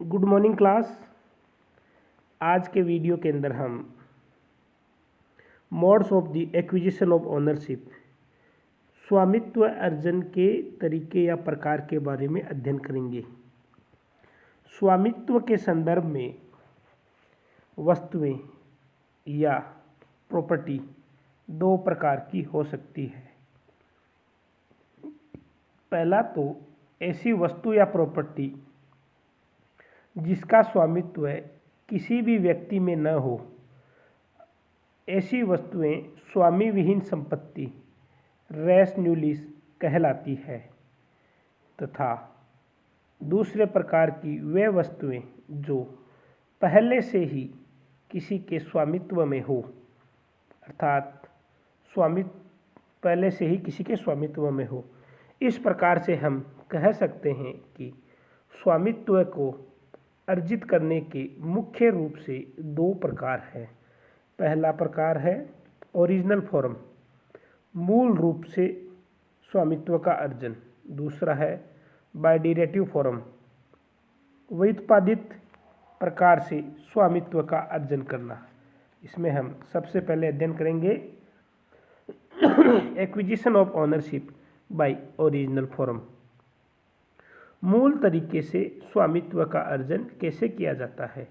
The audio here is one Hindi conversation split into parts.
Good morning class. आज के वीडियो के अंदर हम modes of the acquisition of ownership स्वामित्व अर्जन के तरीके या प्रकार के बारे में अध्ययन करेंगे। स्वामित्व के संदर्भ में वस्तुएं या प्रॉपर्टी दो प्रकार की हो सकती है। पहला तो ऐसी वस्तु या प्रॉपर्टी जिसका स्वामित्व किसी भी व्यक्ति में न हो, ऐसी वस्तुएं स्वामी विहीन संपत्ति रेस न्यूलिस कहलाती है। तथा दूसरे प्रकार की वे वस्तुएं जो पहले से ही किसी के स्वामित्व में हो, अर्थात पहले से ही किसी के स्वामित्व में हो। इस प्रकार से हम कह सकते हैं कि स्वामित्व को अर्जित करने के मुख्य रूप से दो प्रकार हैं। पहला प्रकार है ओरिजिनल फॉर्म, मूल रूप से स्वामित्व का अर्जन। दूसरा है बाय डेरिवेटिव फॉर्म, व्युत्पादित प्रकार से स्वामित्व का अर्जन करना। इसमें हम सबसे पहले अध्ययन करेंगे acquisition of ownership by original form. मूल तरीके से स्वामित्व का अर्जन कैसे किया जाता है।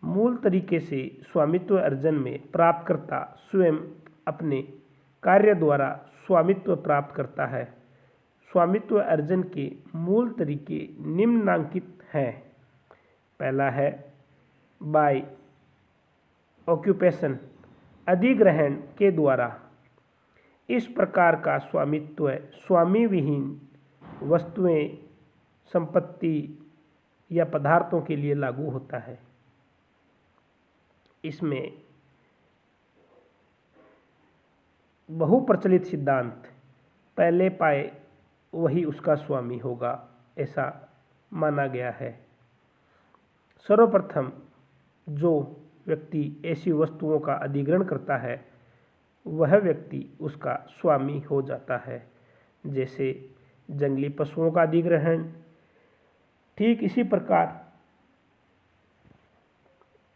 मूल तरीके से स्वामित्व अर्जन में प्राप्तकर्ता स्वयं अपने कार्य द्वारा स्वामित्व प्राप्त करता है। स्वामित्व अर्जन के मूल तरीके निम्नांकित हैं। पहला है बाय ऑक्यूपेशन, अधिग्रहण के द्वारा। इस प्रकार का स्वामित्व स्वामी विहीन वस्तुएं, संपत्ति या पदार्थों के लिए लागू होता है। इसमें बहुप्रचलित सिद्धांत पहले पाए वही उसका स्वामी होगा, ऐसा माना गया है। सर्वप्रथम जो व्यक्ति ऐसी वस्तुओं का अधिग्रहण करता है वह व्यक्ति उसका स्वामी हो जाता है। जैसे जंगली पशुओं का अधिग्रहण, ठीक इसी प्रकार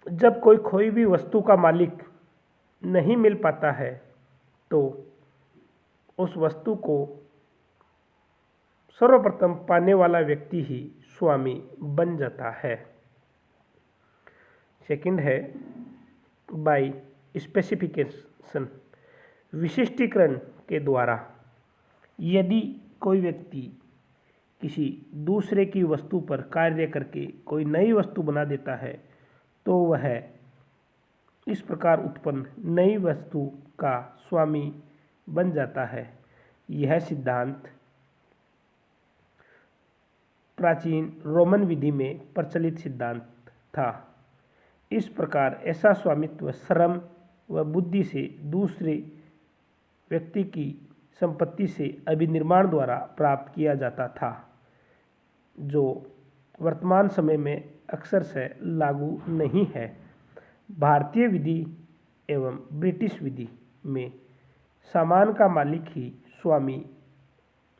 जब कोई खोई भी वस्तु का मालिक नहीं मिल पाता है तो उस वस्तु को सर्वप्रथम पाने वाला व्यक्ति ही स्वामी बन जाता है। सेकंड है बाय स्पेसिफिकेशन, विशिष्टीकरण के द्वारा। यदि कोई व्यक्ति किसी दूसरे की वस्तु पर कार्य करके कोई नई वस्तु बना देता है तो वह इस प्रकार उत्पन्न नई वस्तु का स्वामी बन जाता है। यह सिद्धांत प्राचीन रोमन विधि में प्रचलित सिद्धांत था। इस प्रकार ऐसा स्वामित्व श्रम व बुद्धि से दूसरे व्यक्ति की संपत्ति से अभिनिर्माण द्वारा प्राप्त किया जाता था, जो वर्तमान समय में अक्सर से लागू नहीं है। भारतीय विधि एवं ब्रिटिश विधि में सामान का मालिक ही स्वामी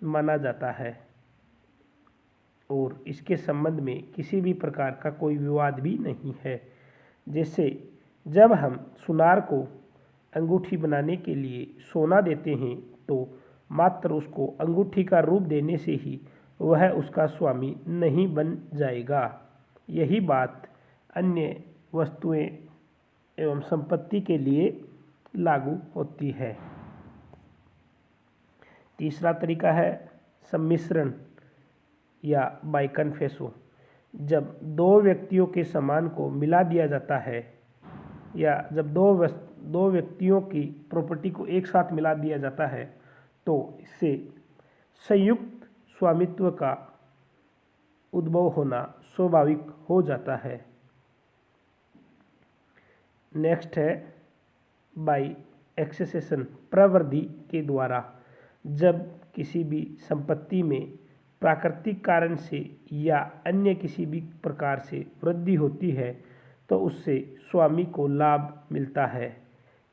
माना जाता है और इसके संबंध में किसी भी प्रकार का कोई विवाद भी नहीं है। जैसे जब हम सुनार को अंगूठी बनाने के लिए सोना देते हैं तो मात्र उसको अंगूठी का रूप देने से ही वह उसका स्वामी नहीं बन जाएगा। यही बात अन्य वस्तुएं एवं संपत्ति के लिए लागू होती है। तीसरा तरीका है सम्मिश्रण या बाय कन्फेसो। जब दो व्यक्तियों के सामान को मिला दिया जाता है या जब दो व्यक्तियों की प्रॉपर्टी को एक साथ मिला दिया जाता है तो इससे संयुक्त स्वामित्व का उद्भव होना स्वाभाविक हो जाता है। नेक्स्ट है बाय एक्सेसेशन, प्रवृद्धि के द्वारा। जब किसी भी संपत्ति में प्राकृतिक कारण से या अन्य किसी भी प्रकार से वृद्धि होती है तो उससे स्वामी को लाभ मिलता है,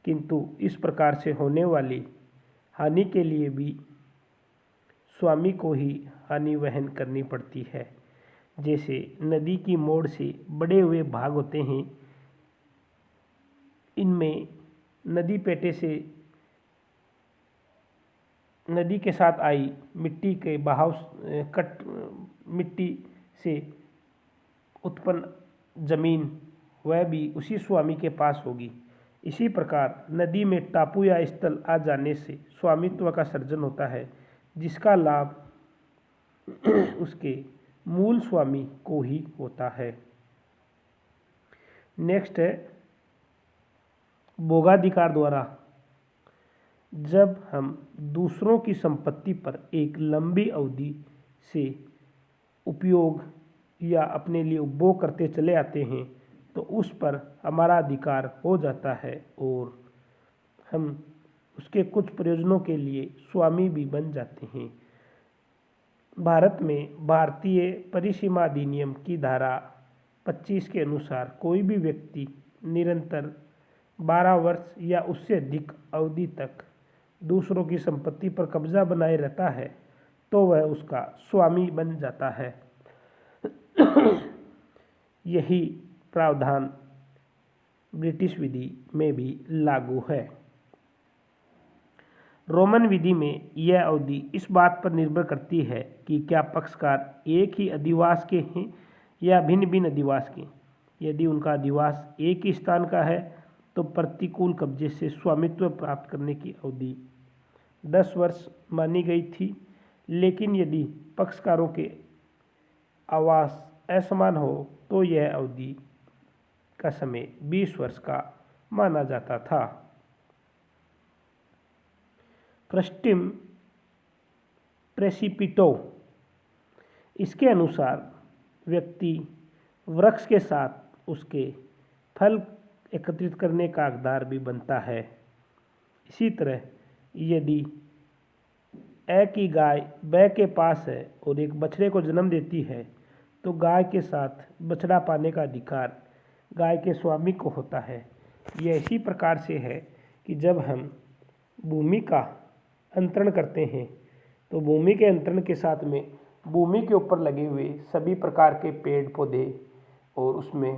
किंतु इस प्रकार से होने वाली हानि के लिए भी स्वामी को ही हानि वहन करनी पड़ती है। जैसे नदी की मोड़ से बड़े हुए भाग होते हैं, इनमें नदी पेटे से नदी के साथ आई मिट्टी के बहाव मिट्टी से उत्पन्न जमीन वह भी उसी स्वामी के पास होगी। इसी प्रकार नदी में टापू या स्थल आ जाने से स्वामित्व का सर्जन होता है, जिसका लाभ उसके मूल स्वामी को ही होता है। नेक्स्ट है भोगाधिकार द्वारा। जब हम दूसरों की संपत्ति पर एक लंबी अवधि से उपयोग या अपने लिए उपभोग करते चले आते हैं तो उस पर हमारा अधिकार हो जाता है और हम उसके कुछ प्रयोजनों के लिए स्वामी भी बन जाते हैं। भारत में भारतीय परिसीमा अधिनियम की धारा 25 के अनुसार कोई भी व्यक्ति निरंतर 12 वर्ष या उससे अधिक अवधि तक दूसरों की संपत्ति पर कब्जा बनाए रहता है तो वह उसका स्वामी बन जाता है। यही प्रावधान ब्रिटिश विधि में भी लागू है। रोमन विधि में यह अवधि इस बात पर निर्भर करती है कि क्या पक्षकार एक ही अधिवास के हैं या भिन्न भिन्न अधिवास के। यदि उनका अधिवास एक ही स्थान का है तो प्रतिकूल कब्जे से स्वामित्व प्राप्त करने की अवधि 10 वर्ष मानी गई थी, लेकिन यदि पक्षकारों के आवास असमान हो तो यह अवधि का समय 20 वर्ष का माना जाता था। फ्रस्टिम प्रेसिपिटो, इसके अनुसार व्यक्ति वृक्ष के साथ उसके फल एकत्रित करने का हकदार भी बनता है। इसी तरह यदि ए की गाय ब के पास है और एक बछड़े को जन्म देती है तो गाय के साथ बछड़ा पाने का अधिकार गाय के स्वामी को होता है। यह इसी प्रकार से है कि जब हम भूमि का अंतरण करते हैं तो भूमि के अंतरण के साथ में भूमि के ऊपर लगे हुए सभी प्रकार के पेड़ पौधे और उसमें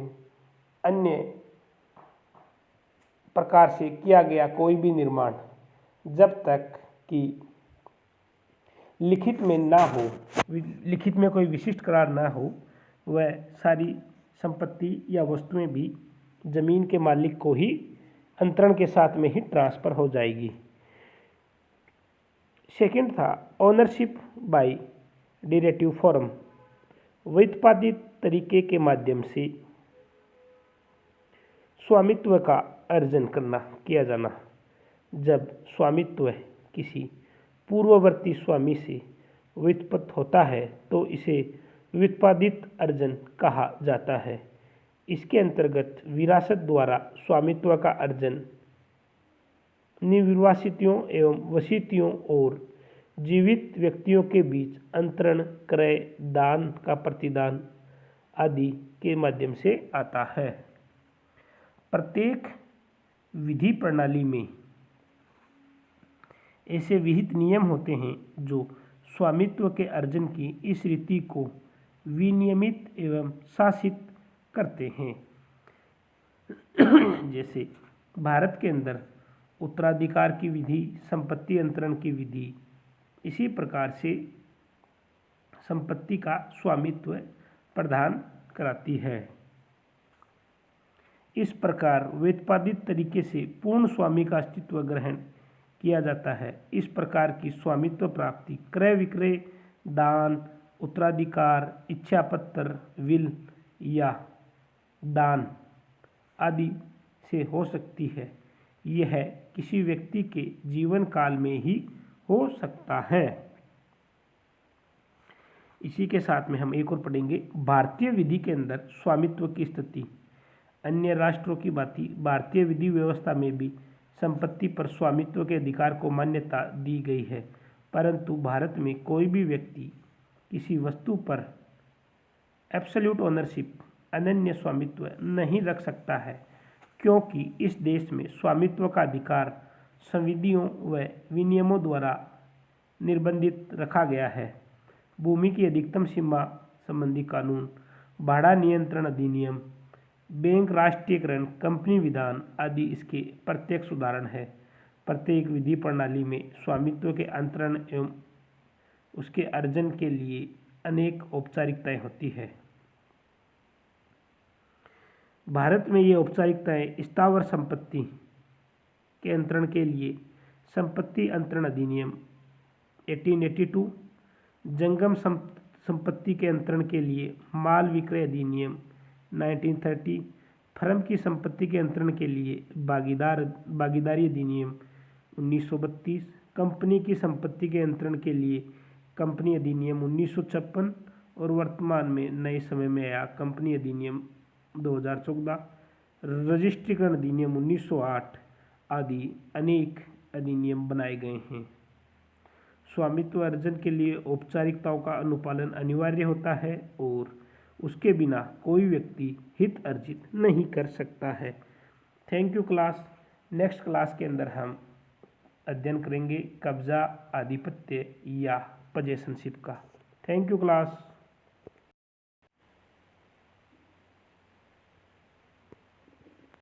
अन्य प्रकार से किया गया कोई भी निर्माण जब तक कि लिखित में ना हो, लिखित में कोई विशिष्ट करार ना हो, वह सारी संपत्ति या वस्तुएं भी जमीन के मालिक को ही अंतरण के साथ में ही ट्रांसफर हो जाएगी। सेकंड था ओनरशिप बाय डायरेक्टिव फॉर्म। व्युत्पादित तरीके के माध्यम से स्वामित्व का अर्जन किया जाना। जब स्वामित्व किसी पूर्ववर्ती स्वामी से व्युत्पन्न होता है तो इसे व्युत्पादित अर्जन कहा जाता है। इसके अंतर्गत विरासत द्वारा स्वामित्व का अर्जन निर्वासितों एवं वसीतियों और जीवित व्यक्तियों के बीच अंतरण, क्रय, दान का प्रतिदान आदि के माध्यम से आता है। प्रत्येक विधि प्रणाली में ऐसे विहित नियम होते हैं जो स्वामित्व के अर्जन की इस रीति को विनियमित एवं शासित करते हैं। जैसे भारत के अंदर उत्तराधिकार की विधि, संपत्ति अंतरण की विधि, इसी प्रकार से संपत्ति का स्वामित्व प्रदान कराती है। इस प्रकार व्युत्पादित तरीके से पूर्ण स्वामी का अस्तित्व ग्रहण किया जाता है। इस प्रकार की स्वामित्व प्राप्ति क्रय विक्रय, दान, उत्तराधिकार, इच्छापत्र, विल या दान आदि से हो सकती है। यह किसी व्यक्ति के जीवन काल में ही हो सकता है। इसी के साथ में हम एक और पढ़ेंगे। भारतीय विधि के अंदर स्वामित्व की स्थिति। अन्य राष्ट्रों की भांति भारतीय विधि व्यवस्था में भी संपत्ति पर स्वामित्व के अधिकार को मान्यता दी गई है, परंतु भारत में कोई भी व्यक्ति किसी वस्तु पर एब्सोल्यूट ओनरशिप, अनन्य स्वामित्व नहीं रख सकता है, क्योंकि इस देश में स्वामित्व का अधिकार संविधियों व विनियमों द्वारा निर्बंधित रखा गया है। भूमि की अधिकतम सीमा संबंधी कानून, भाड़ा नियंत्रण अधिनियम, बैंक राष्ट्रीयकरण, कंपनी विधान आदि इसके प्रत्यक्ष उदाहरण है। प्रत्येक विधि प्रणाली में स्वामित्व के अंतरण एवं उसके अर्जन के लिए अनेक औपचारिकताएं होती है। भारत में ये औपचारिकताएं स्थावर संपत्ति के अंतरण के लिए संपत्ति अंतरण अधिनियम 1882, जंगम संपत्ति के अंतरण के लिए माल विक्रय अधिनियम 1930, फर्म की संपत्ति के अंतरण के लिए भागीदारी अधिनियम 1932, कंपनी की संपत्ति के अंतरण के लिए कंपनी अधिनियम 1956 और वर्तमान में नए समय में आया कंपनी अधिनियम 2014, रजिस्ट्रीकरण अधिनियम 1908 आदि अनेक अधिनियम बनाए गए हैं। स्वामित्व अर्जन के लिए औपचारिकताओं का अनुपालन अनिवार्य होता है और उसके बिना कोई व्यक्ति हित अर्जित नहीं कर सकता है। Thank you class. Next class के अंदर हम अध्ययन करेंगे कब्जा, आधिपत्य या पोजेशनशिप का। Thank you class.